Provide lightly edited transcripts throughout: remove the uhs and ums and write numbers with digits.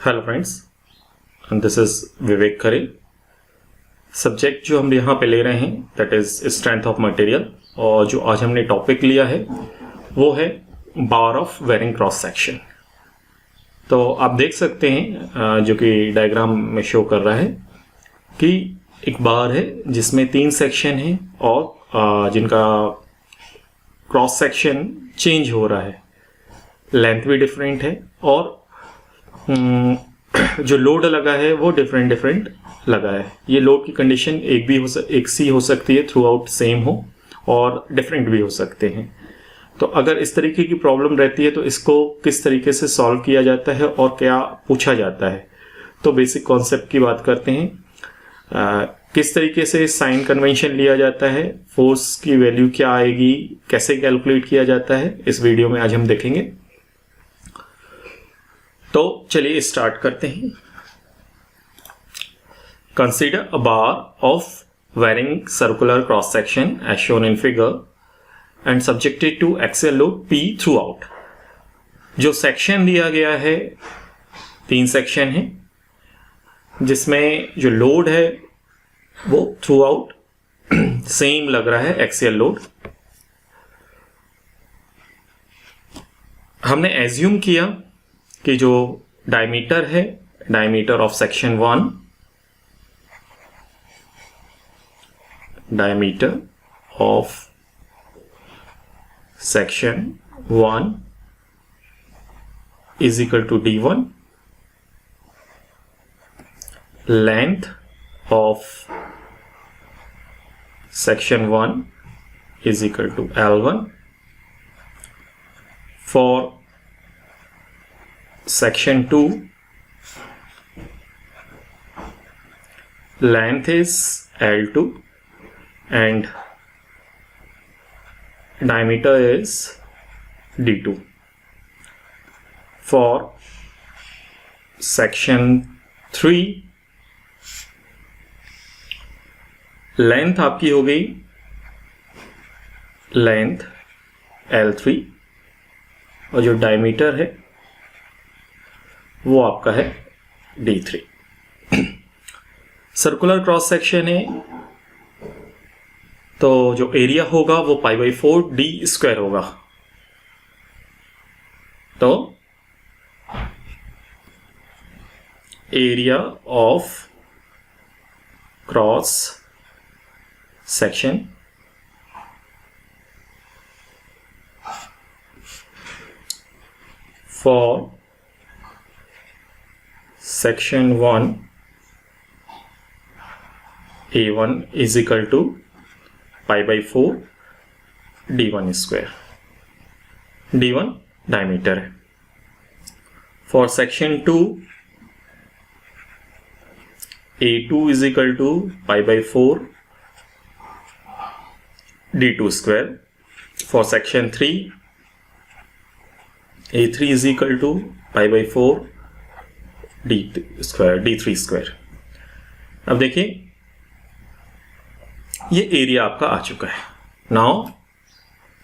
Hello friends, this is Vivek Khare. Subject जो हम यहाँ पे ले रहे हैं that is strength of material, और जो आज हमने टॉपिक लिया है वो है बार ऑफ वेरिंग क्रॉस सेक्शन। तो आप देख सकते हैं जो कि डायग्राम में शो कर रहा है कि एक बार है जिसमें 3 सेक्शन है और जिनका क्रॉस सेक्शन चेंज हो रहा है, लेंथ भी डिफरेंट है और जो लोड लगा है वो डिफरेंट लगा है। ये लोड की कंडीशन एक सी हो सकती है, थ्रू आउट सेम हो, और डिफरेंट भी हो सकते हैं। तो अगर इस तरीके की प्रॉब्लम रहती है तो इसको किस तरीके से सॉल्व किया जाता है और क्या पूछा जाता है। तो बेसिक कॉन्सेप्ट की बात करते हैं। किस तरीके से साइन कन्वेंशन लिया जाता है, फोर्स की वैल्यू क्या आएगी, कैसे कैलकुलेट किया जाता है, इस वीडियो में आज हम देखेंगे। तो चलिए स्टार्ट करते हैं। Consider a bar of varying circular cross section as shown in figure and subjected to axial load P throughout. जो सेक्शन दिया गया है 3 सेक्शन है जिसमें जो लोड है वो थ्रू आउट सेम लग रहा है, एक्सियल लोड। हमने एज्यूम किया कि जो डायमीटर है, diameter of section 1, diameter of section 1 is equal to D1, length of section 1 is equal to L1. For section 2, length is L2 and diameter is D2. For section 3, length आपकी हो गई length L3 और जो diameter है वो आपका है D3। Circular cross section है तो जो एरिया होगा वो π/4 d² होगा। तो area of cross section for section 1 A1 is equal to π/4 d1²। d1 diameter है। For section 2 A2 is equal to π/4 d2²। For section 3 A3 is equal to π/4 d3²। अब देखिए ये एरिया आपका आ चुका है। Now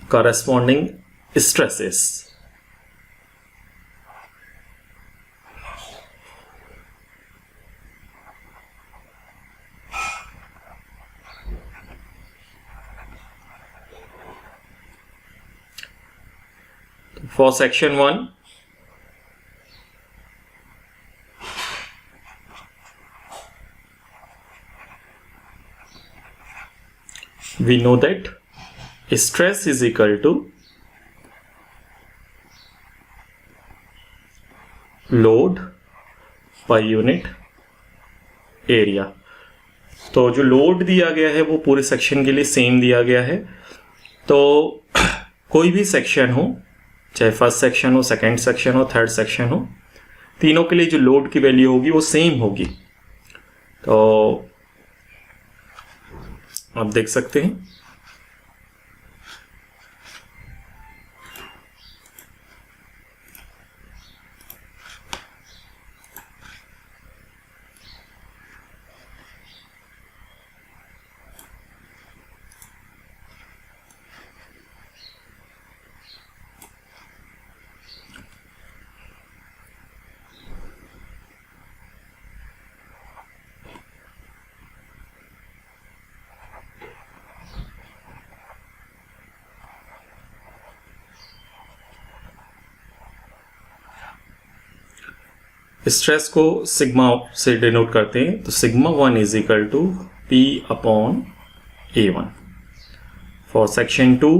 corresponding stresses. For section 1 we know that stress is equal to load per unit area। तो जो load दिया गया है वो पूरे सेक्शन के लिए सेम दिया गया है। तो कोई भी सेक्शन हो, चाहे फर्स्ट सेक्शन हो, सेकंड सेक्शन हो, थर्ड सेक्शन हो, तीनों के लिए जो लोड की वैल्यू होगी वो सेम होगी। तो आप देख सकते हैं स्ट्रेस को सिग्मा से डिनोट करते हैं, तो sigma 1 is equal to P upon A1. For section 2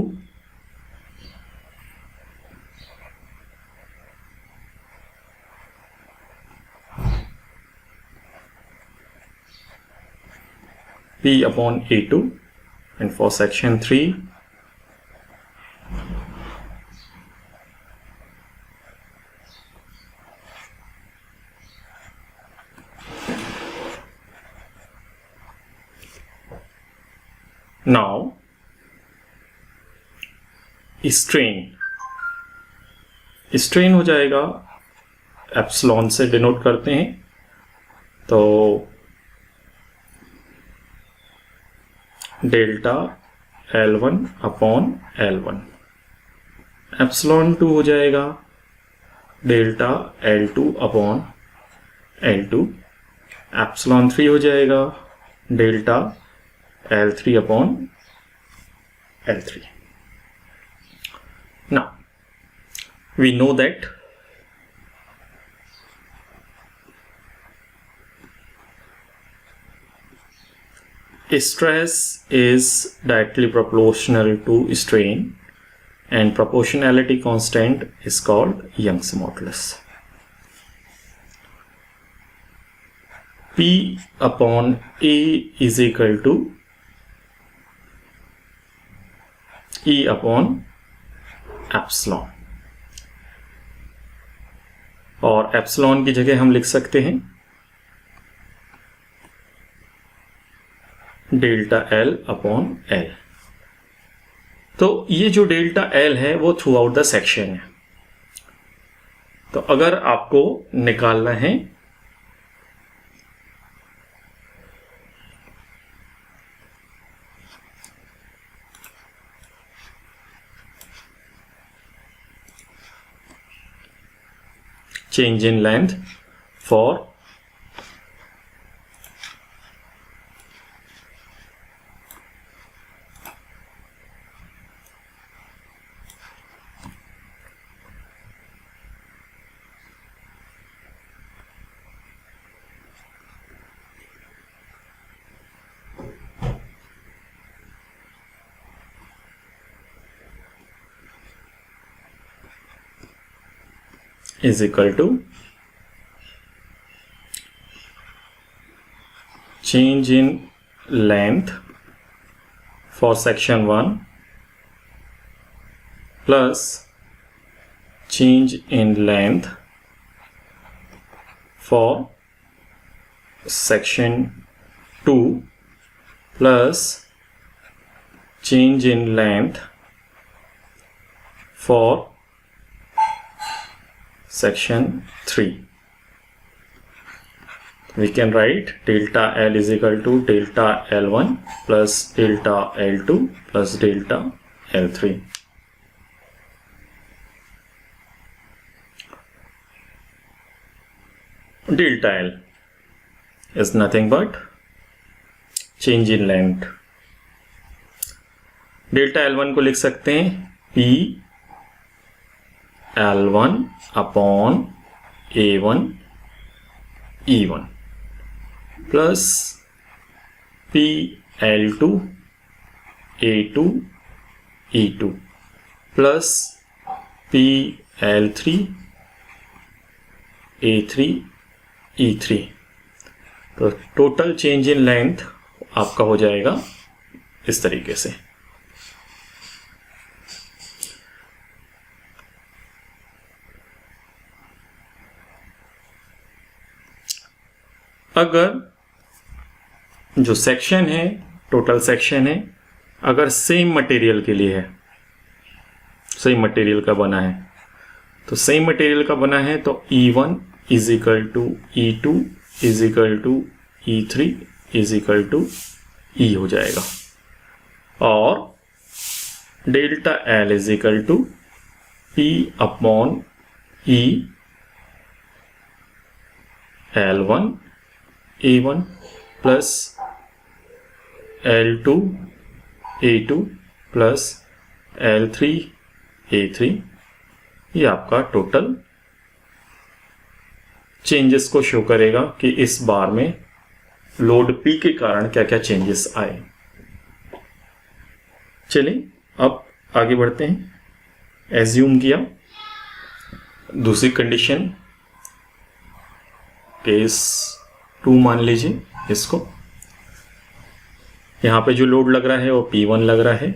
P upon A2, and for section 3 now strain हो जाएगा, एप्सिलॉन से डिनोट करते हैं, तो delta L1 upon L1. Epsilon 2 हो जाएगा delta L2 upon L2. Epsilon 3 हो जाएगा delta L3 upon L3. Now we know that stress is directly proportional to strain, and proportionality constant is called Young's modulus. P upon A is equal to E upon epsilon, और epsilon की जगह हम लिख सकते हैं delta L upon L. तो ये जो डेल्टा L है वो थ्रू आउट द सेक्शन है. तो अगर आपको निकालना है change in length for is equal to change in length for section 1 plus change in length for section 2 plus change in length for section 3. We can write delta L is equal to delta L1 plus delta L2 plus delta L3. Delta L is nothing but change in length. delta L1 को लिख सकते हैं P L1 upon A1 E1 plus P L2 A2 E2 plus P L3 A3 E3. तो total change in length आपका हो जाएगा इस तरीके से. अगर जो सेक्शन है, टोटल सेक्शन है, अगर सेम मटेरियल के लिए है, सेम मटेरियल का बना है, तो सेम मटेरियल का बना है तो E1 is equal to E2 is equal to E3 is equal to E हो जाएगा, और delta L is equal to P upon E L1 A1 plus L2 A2 plus L3 A3. ये आपका total changes को show करेगा कि इस बार में लोड P के कारण क्या क्या चेंजेस आए। चलिए अब आगे बढ़ते हैं। एज्यूम किया दूसरी कंडीशन, केस 2 मान लीजिए इसको। यहाँ पे जो लोड लग रहा है वो P1 लग रहा है।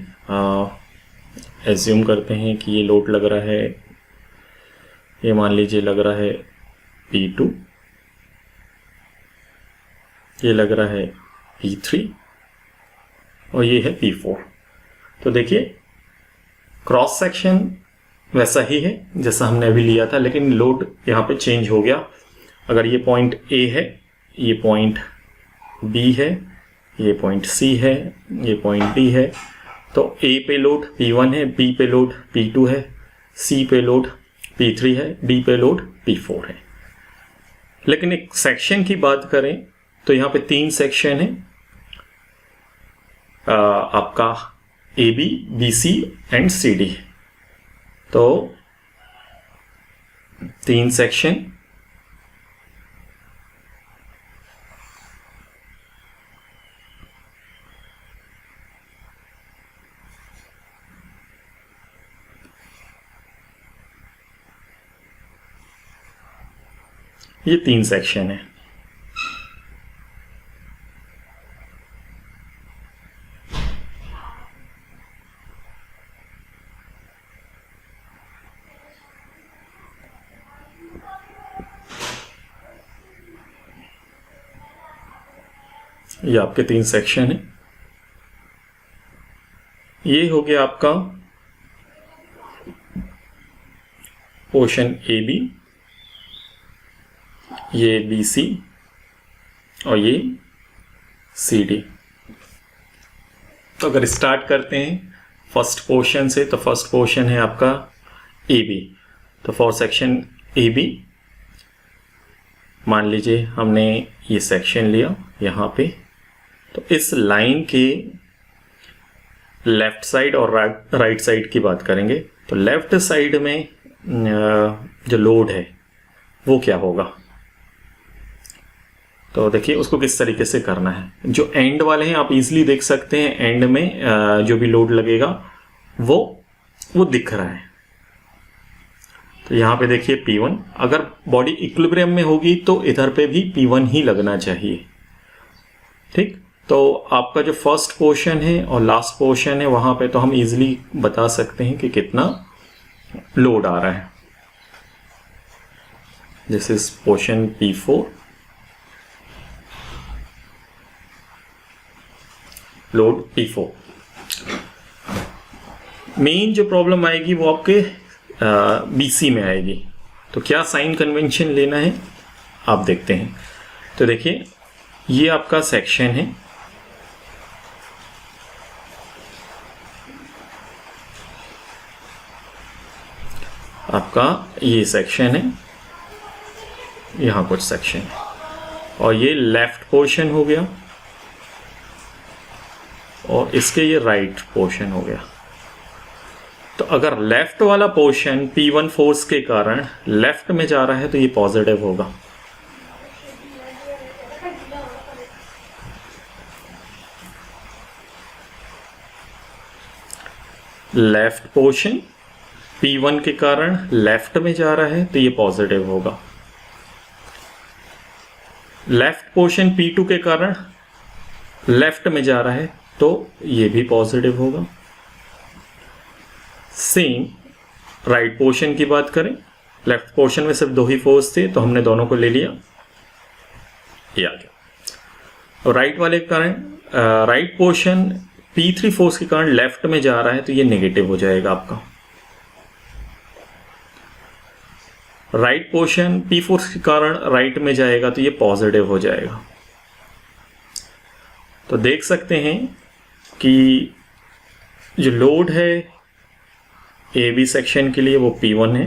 एज्यूम करते हैं कि ये लोड लग रहा है, ये मान लीजिए लग रहा है P2, ये लग रहा है P3 और ये है P4। तो देखिए क्रॉस सेक्शन वैसा ही है जैसा हमने अभी लिया था, लेकिन लोड यहाँ पे चेंज हो गया। अगर ये पॉइंट A है, ये पॉइंट B है, ये पॉइंट C है, ये पॉइंट D है, तो A पे लोड P1 है, B पे लोड P2 है, C पे लोड P3 है, D पे लोड P4 है। लेकिन एक सेक्शन की बात करें तो यहाँ पे 3 सेक्शन है, आपका AB, BC एंड CD। तो 3 सेक्शन, ये 3 सेक्शन है। ये आपके 3 सेक्शन है। ये हो गया आपका पोर्शन AB, ये BC और ये CD। तो अगर स्टार्ट करते हैं फर्स्ट पोर्शन से, तो फर्स्ट पोर्शन है आपका AB। तो फॉर सेक्शन AB मान लीजिए हमने ये सेक्शन लिया यहाँ पे, तो इस लाइन के लेफ्ट साइड और राइट साइड की बात करेंगे। तो लेफ्ट साइड में जो लोड है वो क्या होगा, तो देखिए उसको किस तरीके से करना है। जो एंड वाले हैं आप इजीली देख सकते हैं, एंड में जो भी लोड लगेगा वो दिख रहा है। तो यहाँ पे देखिए P1, अगर बॉडी इक्विलिब्रियम में होगी तो इधर पे भी P1 ही लगना चाहिए। ठीक, तो आपका जो फर्स्ट पोर्शन है और लास्ट पोर्शन है वहां पे तो हम इजीली बता सकते हैं कि कितना लोड आ रहा है। This is portion P4, load P4। Main जो प्रॉब्लम आएगी वो आपके BC में आएगी। तो क्या साइन कन्वेंशन लेना है आप देखते हैं। तो देखिए ये आपका सेक्शन है, आपका ये सेक्शन है, यहाँ कुछ सेक्शन है, और ये लेफ्ट पोर्शन हो गया और इसके ये राइट पोर्शन हो गया। तो अगर लेफ्ट वाला पोर्शन P1 फोर्स के कारण लेफ्ट में जा रहा है तो ये पॉजिटिव होगा। लेफ्ट पोर्शन P1 के कारण लेफ्ट में जा रहा है तो ये पॉजिटिव होगा। लेफ्ट पोर्शन P2 के कारण लेफ्ट में जा रहा है तो ये भी पॉजिटिव होगा। सेम राइट पोर्शन की बात करें, लेफ्ट पोर्शन में सिर्फ 2 ही फोर्स थे तो हमने दोनों को ले लिया, ये आ गया। और राइट वाले के कारण राइट पोर्शन P3 फोर्स के कारण लेफ्ट में जा रहा है तो ये नेगेटिव हो जाएगा आपका। राइट पोर्शन P4 के कारण राइट में जाएगा तो ये पॉजिटिव हो जाएगा। तो देख सकते हैं कि जो लोड है AB सेक्शन के लिए वो P1 है,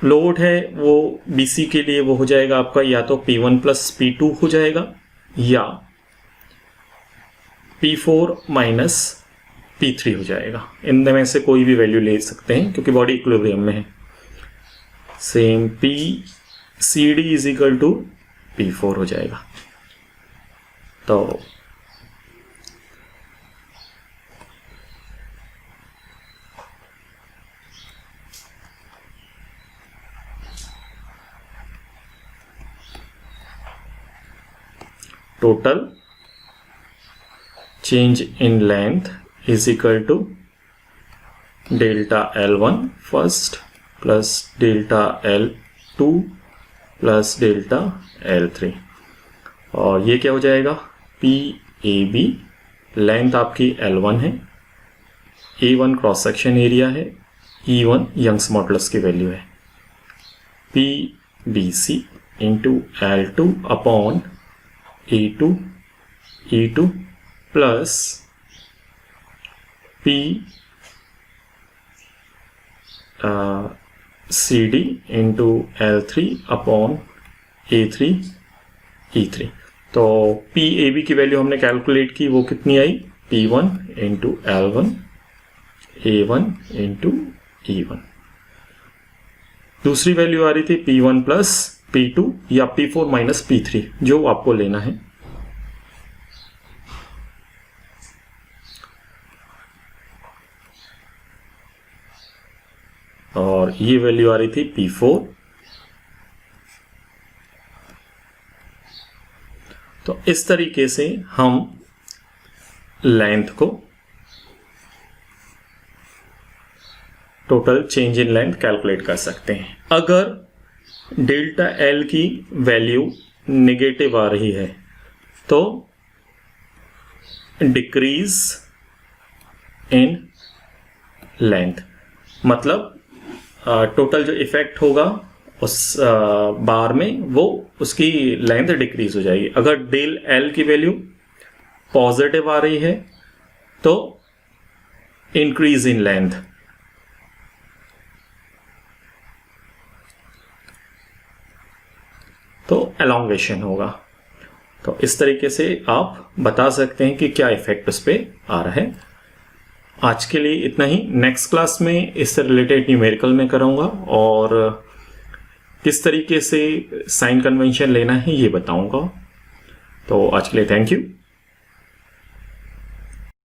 लोड है वो BC के लिए वो हो जाएगा आपका या तो P1 प्लस P2 हो जाएगा या P4 माइनस P3 हो जाएगा। इनमें से कोई भी वैल्यू ले सकते हैं क्योंकि बॉडी इक्विलिब्रियम में है। Same P C D is equal to P4 हो जाएगा। तो total change in length is equal to delta L1 first plus delta L2 plus delta L3, और ये क्या हो जाएगा, PAB लेंथ आपकी L1 है, A1 क्रॉस सेक्शन एरिया है, E1 यंग्स मॉडुलस की वैल्यू है, PBC into L2 upon A2 E2 plus CD into L3 upon A3 E3। तो PAB की वैल्यू हमने कैलकुलेट की, वो कितनी आई, P1 into L1 A1 into E1। दूसरी वैल्यू आ रही थी P1 प्लस P2 या P4 माइनस P3, जो आपको लेना है। और ये वैल्यू आ रही थी P4। तो इस तरीके से हम लेंथ को, total change in length calculate कर सकते हैं। अगर डेल्टा L की वैल्यू नेगेटिव आ रही है तो डिक्रीज इन लेंथ, मतलब टोटल जो इफेक्ट होगा उस बार में वो उसकी लेंथ डिक्रीज हो जाएगी। अगर डेल L की वैल्यू पॉजिटिव आ रही है तो इंक्रीज इन लेंथ, तो एलोंगेशन होगा। तो इस तरीके से आप बता सकते हैं कि क्या इफेक्ट उस पर आ रहा है। आज के लिए इतना ही। नेक्स्ट क्लास में इससे रिलेटेड न्यूमेरिकल में कराऊंगा और किस तरीके से साइन कन्वेंशन लेना है ये बताऊंगा। तो आज के लिए थैंक यू।